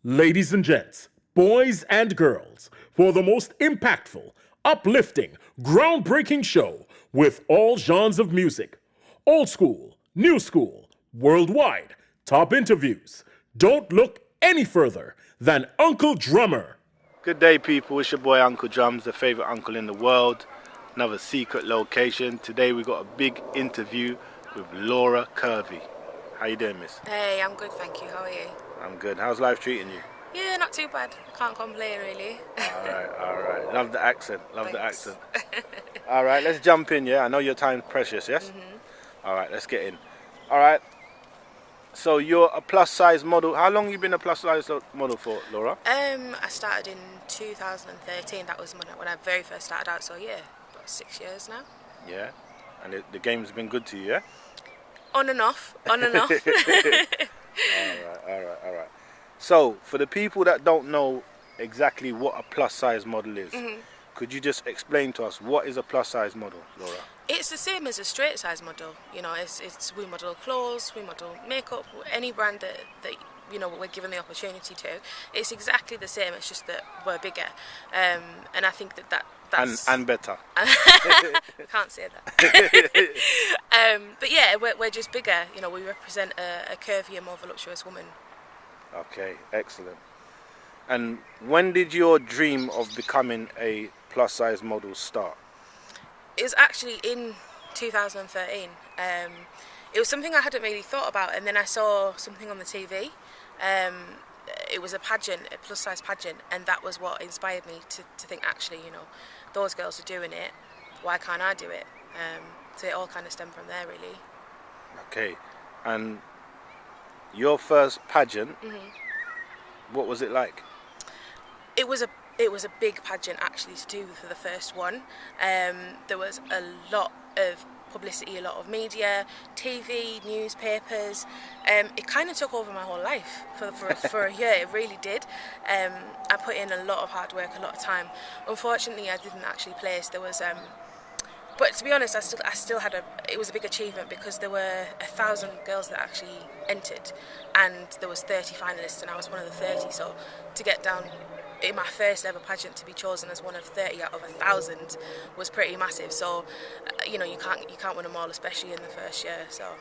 Ladies and gents, boys and girls, for the most impactful, uplifting, groundbreaking show with all genres of music, old school, new school, worldwide, top interviews. Don't look any further than Uncle Drummer. Good day, people. It's your boy Uncle Drums, the favorite uncle in the world. Another secret location. Today we got a big interview with Lauracurvee. How you doing, miss? Hey, I'm good, thank you. How are you? I'm good. How's life treating you? Yeah, not too bad. Can't complain, really. All right. Love the accent. Love the Thanks. accent. All right, let's jump in, yeah? I know your time's precious, yes? All right, let's get in. All right. So you're a plus-size model. How long have you been a plus-size model for, Laura? I started in 2013. That was when I very first started out, so yeah, about 6 years now. Yeah. And the game's been good to you, yeah? On and off, on and off. All right. So, for the people that don't know exactly what a plus-size model is, could you just explain to us what is a plus-size model, Laura? It's the same as a straight size model. You know, it's we model clothes, we model makeup, any brand that you know we're given the opportunity to. It's exactly the same. It's just that we're bigger, and I think that's and better. Can't say that. But yeah, we're just bigger. You know, we represent a curvier, more voluptuous woman. Okay, excellent. And when did your dream of becoming a plus-size model start? It was actually in 2013. It was something I hadn't really thought about, and then I saw something on the TV. It was a pageant, a plus-size pageant, and that was what inspired me to think, actually, you know, those girls are doing it, why can't I do it? So it all kind of stemmed from there, really. Okay, and your first pageant, what was it like? It was a big pageant, actually, to do for the first one. There was a lot of publicity, a lot of media, TV, newspapers. It kind of took over my whole life for a year. It really did. I put in a lot of hard work, a lot of time. Unfortunately, I didn't actually place. There was, but to be honest, I still had it was a big achievement because there were 1,000 girls that actually entered, and there was 30 finalists, and I was one of the 30. So to get down in my first ever pageant to be chosen as one of 30 out of 1,000 was pretty massive. So, you know, you can't win them all, especially in the first year. So.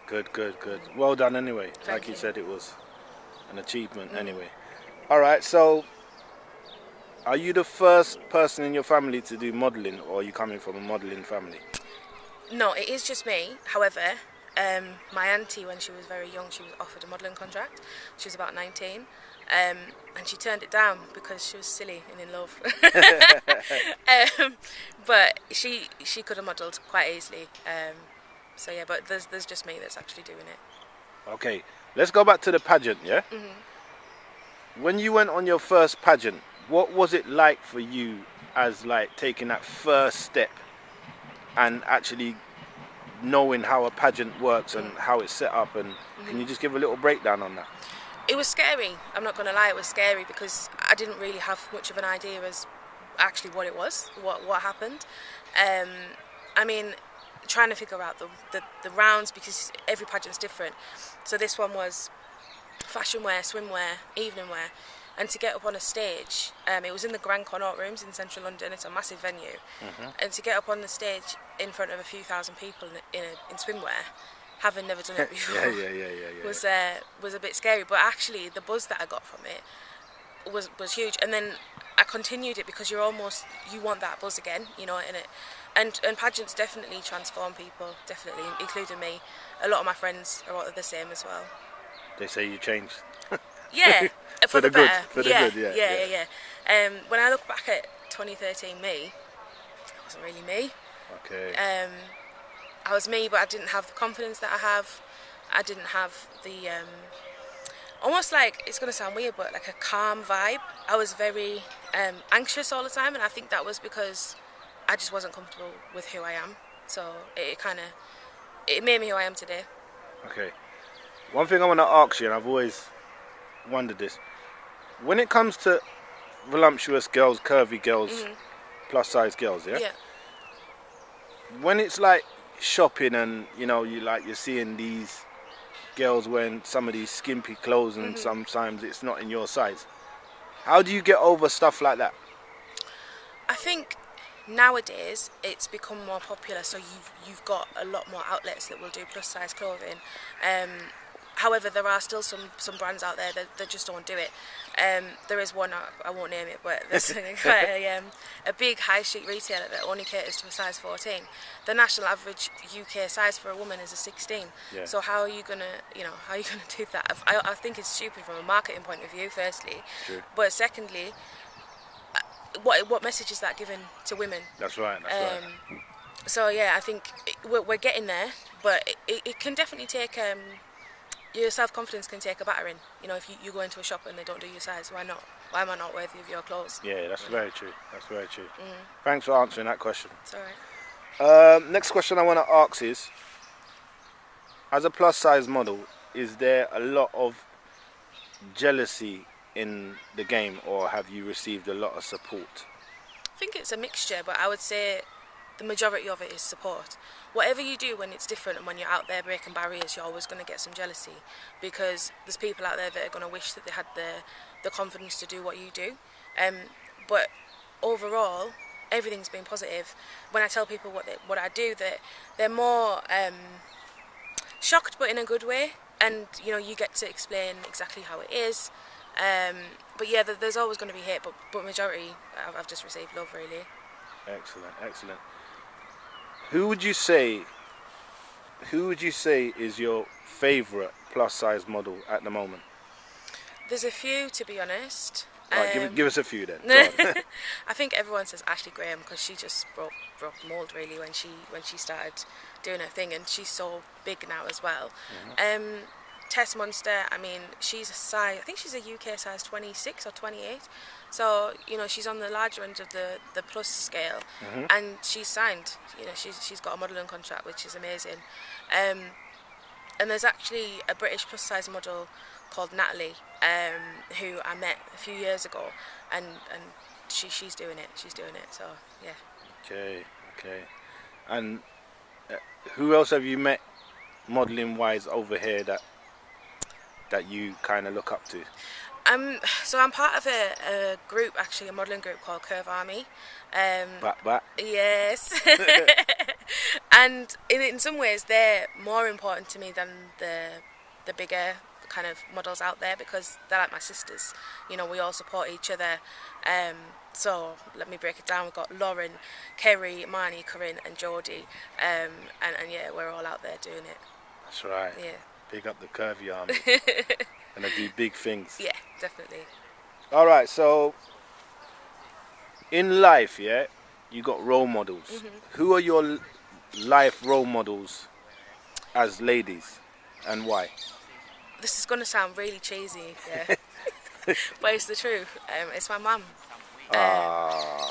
Good. Well done anyway. Thank you you. said, it was an achievement anyway. All right, so are you the first person in your family to do modelling, or are you coming from a modelling family? No, it is just me. However, my auntie, when she was very young, she was offered a modelling contract. She was about 19. And she turned it down because she was silly and in love. But she could have modelled quite easily. So yeah, but there's just me that's actually doing it. Okay, let's go back to the pageant, yeah? When you went on your first pageant, what was it like for you as like taking that first step and actually knowing how a pageant works and how it's set up? And can you just give a little breakdown on that? It was scary. I'm not going to lie, it was scary because I didn't really have much of an idea as actually what it was, what happened. I mean, trying to figure out the rounds, because every pageant's different. So this one was fashion wear, swimwear, evening wear. And to get up on a stage, it was in the Grand Connaught Rooms in central London. It's a massive venue. And to get up on the stage in front of a few thousand people in swimwear, having never done it before, was a bit scary. But actually, the buzz that I got from it was huge. And then I continued it because you want that buzz again, you know. And pageants definitely transform people, definitely, including me. A lot of my friends are the same as well. They say you changed. Yeah, for the good, better. for the good, yeah. When I look back at 2013 me, it wasn't really me. Okay. I was me, but I didn't have the confidence that I have. I didn't have the, almost like, it's going to sound weird, but like a calm vibe. I was very anxious all the time, and I think that was because I just wasn't comfortable with who I am. So it made me who I am today. Okay. One thing I want to ask you, and I've always wondered this. When it comes to voluptuous girls, curvy girls, plus-size girls, yeah? When it's like shopping and, you know, you're seeing these girls wearing some of these skimpy clothes and sometimes it's not in your size. How do you get over stuff like that? I think nowadays it's become more popular, so you've got a lot more outlets that will do plus size clothing. However, there are still some brands out there that just don't do it. There is one, I won't name it, but there's a big high street retailer that only caters to a size 14. The national average UK size for a woman is a 16. Yeah. So how are you gonna do that? I think it's stupid from a marketing point of view, firstly. True. But secondly, what message is that given to women? That's right. That's right. So yeah, I think we're getting there, but it can definitely take. Your self-confidence can take a battering. You know, if you go into a shop and they don't do your size, why not? Why am I not worthy of your clothes? Yeah, that's very true. That's very true. Thanks for answering that question. It's alright. Next question I want to ask is, as a plus size model, is there a lot of jealousy in the game, or have you received a lot of support? I think it's a mixture, but I would say the majority of it is support. Whatever you do when it's different and when you're out there breaking barriers, you're always going to get some jealousy, because there's people out there that are going to wish that they had the confidence to do what you do. But overall, everything's been positive. When I tell people what I do, that they're more shocked, but in a good way. And you know, you get to explain exactly how it is. But yeah, there's always going to be hate, but majority, I've just received love, really. Excellent, excellent. Who would you say is your favourite plus size model at the moment? There's a few, to be honest. Right, give us a few then. Go on. I think everyone says Ashley Graham, because she just broke the mould, really, when she started doing her thing, and she's so big now as well. Tess Munster, I mean, she's I think she's a UK size 26 or 28. So, you know, she's on the larger end of the plus scale, and she's signed. You know, she's got a modelling contract, which is amazing. And there's actually a British plus size model called Natalie, who I met a few years ago, and she's doing it. She's doing it. So yeah. Okay. And who else have you met, modelling wise, over here that you kind of look up to? So I'm part of a group, actually, a modelling group called Curve Army. Yes. And in some ways, they're more important to me than the bigger kind of models out there, because they're like my sisters. You know, we all support each other. So let me break it down. We've got Lauren, Kerry, Marnie, Corinne and Jodie. And yeah, we're all out there doing it. That's right. Yeah. Big up the Curvy Army. And they do big things. Yeah, definitely. All right, so in life, yeah, you got role models. Who are your life role models as ladies, and why? This is going to sound really cheesy, yeah. But it's the truth. It's my mum.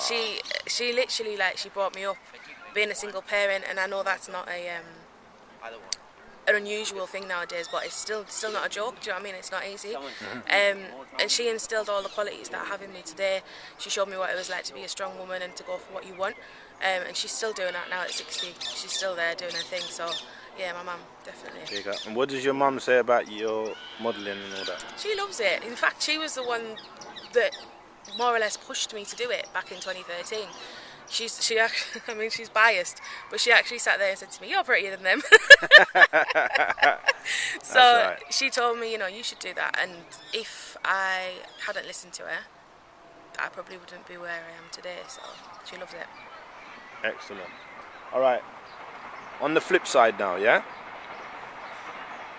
She literally, like, she brought me up being a single parent, and I know that's not an unusual thing nowadays, but it's still not a joke. Do you know what I mean? It's not easy. And she instilled all the qualities that I have in me today. She showed me what it was like to be a strong woman and to go for what you want. And she's still doing that now at 60. She's still there doing her thing. So yeah, my mum, definitely. And what does your mum say about your modelling and all that? She loves it. In fact, she was the one that more or less pushed me to do it back in 2013. I mean, she's biased, but she actually sat there and said to me, "You're prettier than them." So right. She told me, you know, you should do that. And if I hadn't listened to her, I probably wouldn't be where I am today. So she loves it. Excellent. All right. On the flip side now, yeah?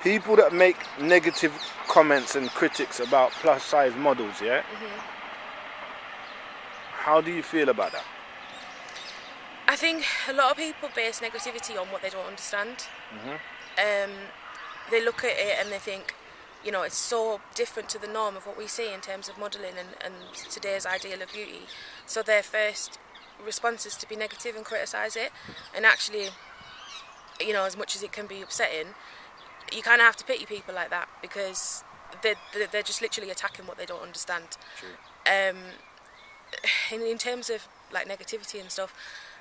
People that make negative comments and critics about plus size models, yeah? How do you feel about that? I think a lot of people base negativity on what they don't understand. They look at it and they think, you know, it's so different to the norm of what we see in terms of modelling and today's ideal of beauty. So their first response is to be negative and criticise it. And actually, you know, as much as it can be upsetting, you kind of have to pity people like that, because they're just literally attacking what they don't understand. True. In terms of like negativity and stuff,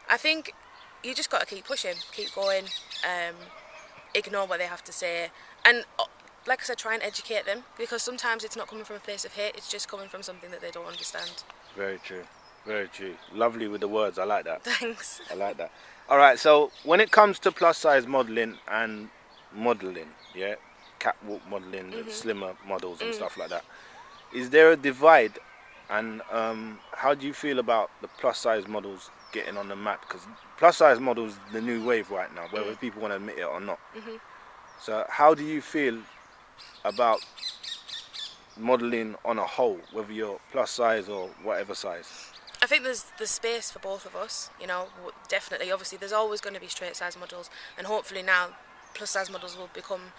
I think you just got to keep pushing, keep going, ignore what they have to say. And like I said, try and educate them, because sometimes it's not coming from a place of hate, it's just coming from something that they don't understand. Very true. Very true. Lovely with the words. I like that. Thanks. I like that. All right. So when it comes to plus size modeling and modeling, yeah, catwalk modeling, the slimmer models and stuff like that, is there a divide? And how do you feel about the plus size models getting on the map? Because plus size models the new wave right now, whether people want to admit it or not. So how do you feel about modeling on a whole, whether you're plus size or whatever size? I think there's space for both of us, you know, definitely. Obviously, there's always going to be straight size models, and hopefully now plus size models will become,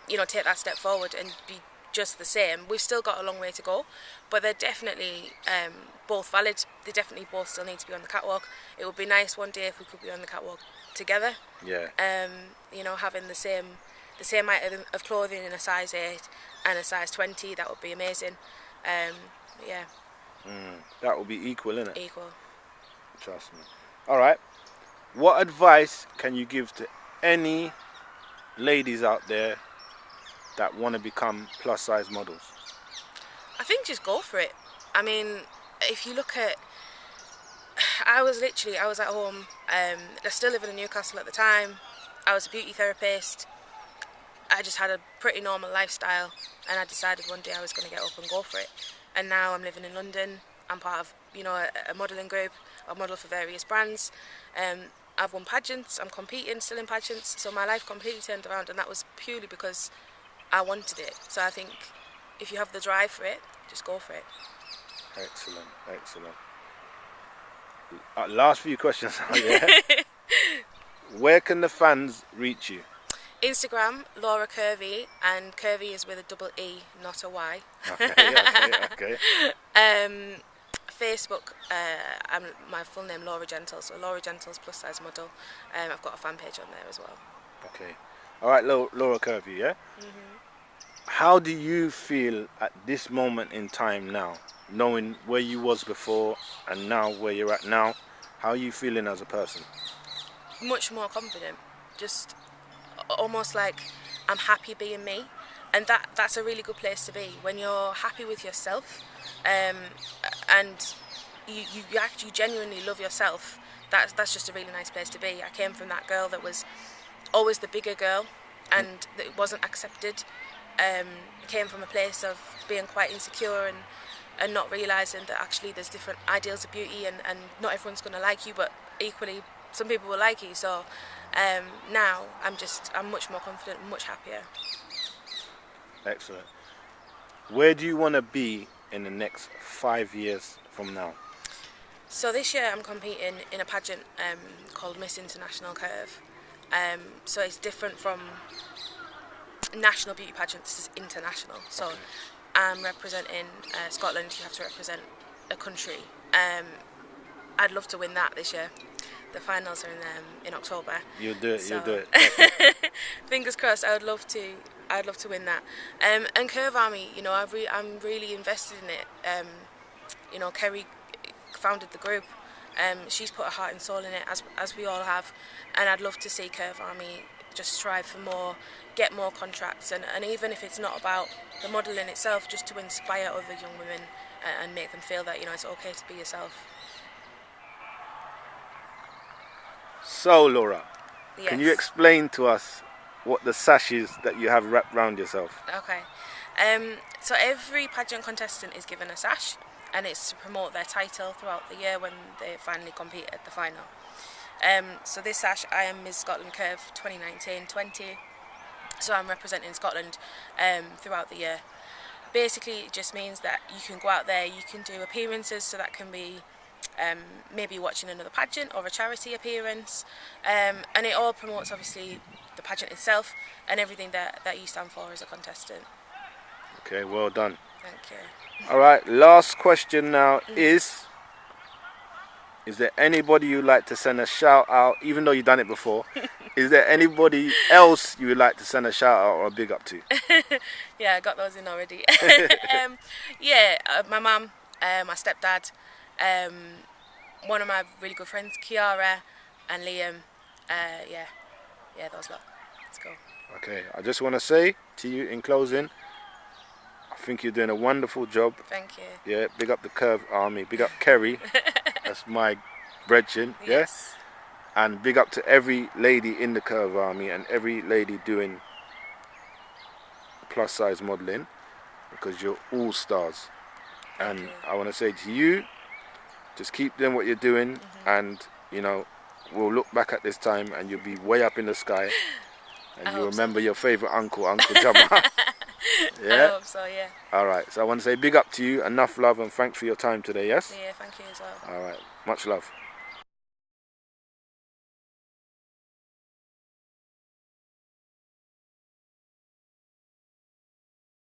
you know, take that step forward and be just the same. We've still got a long way to go, but they're definitely both valid. They definitely both still need to be on the catwalk. It would be nice one day if we could be on the catwalk together. Yeah. You know, having the same item of clothing in a size 8 and a size 20, that would be amazing. Yeah. That will be equal, innit? Equal. Trust me. All right. What advice can you give to any ladies out there that want to become plus size models? I think just go for it. I mean, if you look at, I was at home. I still living in Newcastle at the time. I was a beauty therapist. I just had a pretty normal lifestyle, and I decided one day I was going to get up and go for it. And now I'm living in London. I'm part of, you know, a modelling group. I model for various brands. I've won pageants. I'm competing still in pageants. So my life completely turned around, and that was purely because I wanted it. So I think if you have the drive for it, just go for it. Excellent, excellent. Last few questions. Yeah. Where can the fans reach you? Instagram, Lauracurvee, and Curvy is with a double E, not a Y. Okay. Facebook, I'm my full name Laura Gentles, so Laura Gentles plus size model. I've got a fan page on there as well. Okay. All right, Lauracurvee, yeah? How do you feel at this moment in time now, knowing where you was before and now where you're at now? How are you feeling as a person? Much more confident, just almost like I'm happy being me, and that's a really good place to be when you're happy with yourself, and you genuinely love yourself. That's just a really nice place to be. I came from that girl that was always the bigger girl, and that it wasn't accepted. Came from a place of being quite insecure and not realising that actually there's different ideals of beauty, and not everyone's going to like you, but equally some people will like you. So now I'm much more confident, much happier. Excellent. Where do you want to be in the next 5 years from now? So this year I'm competing in a pageant called Miss International Curve. So it's different from national beauty pageants. This is international. So I'm representing Scotland. You have to represent a country. I'd love to win that this year. The finals are in October. You'll do it. So, You'll do it. fingers crossed. I'd love to win that. And Curve Army, you know, I'm really invested in it. You know, Kerry founded the group. She's put her heart and soul in it, as we all have. And I'd love to see Curve Army just strive for more, get more contracts, and even if it's not about the modelling itself, just to inspire other young women and make them feel that, you know, it's okay to be yourself. So, Laura, Yes. can you explain to us what the sashes that you have wrapped around yourself? Okay. So every pageant contestant is given a sash, and it's to promote their title throughout the year when they finally compete at the final. So this sash, I am Miss Scotland Curve 2019-20. So I'm representing Scotland throughout the year. Basically, it just means that you can go out there, you can do appearances, so that can be maybe watching another pageant or a charity appearance, and it all promotes obviously the pageant itself and everything that you stand for as a contestant. Okay, well done. Thank you. All right, last question now is there anybody you'd like to send a shout out, even though you've done it before? Is there anybody else you would like to send a shout out or a big up to? Yeah, I got those in already. My mum, my stepdad, one of my really good friends, Kiara and Liam. Yeah, those lot. Let's go. Okay, I just want to say to you in closing, I think you're doing a wonderful job. Thank you. Yeah, big up the Curve Army, big up Kerry. That's my brethren, yeah? Yes. And big up to every lady in the Curve Army and every lady doing plus size modelling, because you're all stars. Thank And you. I want to say to you, just keep doing what you're doing, and you know, we'll look back at this time and you'll be way up in the sky, and I you'll hope so. remember your favourite uncle, Uncle Jama. I Yeah? hope so, yeah. Alright, so I want to say big up to you, enough love, and thanks for your time today, yes? Yeah, thank you as well. Alright, much love.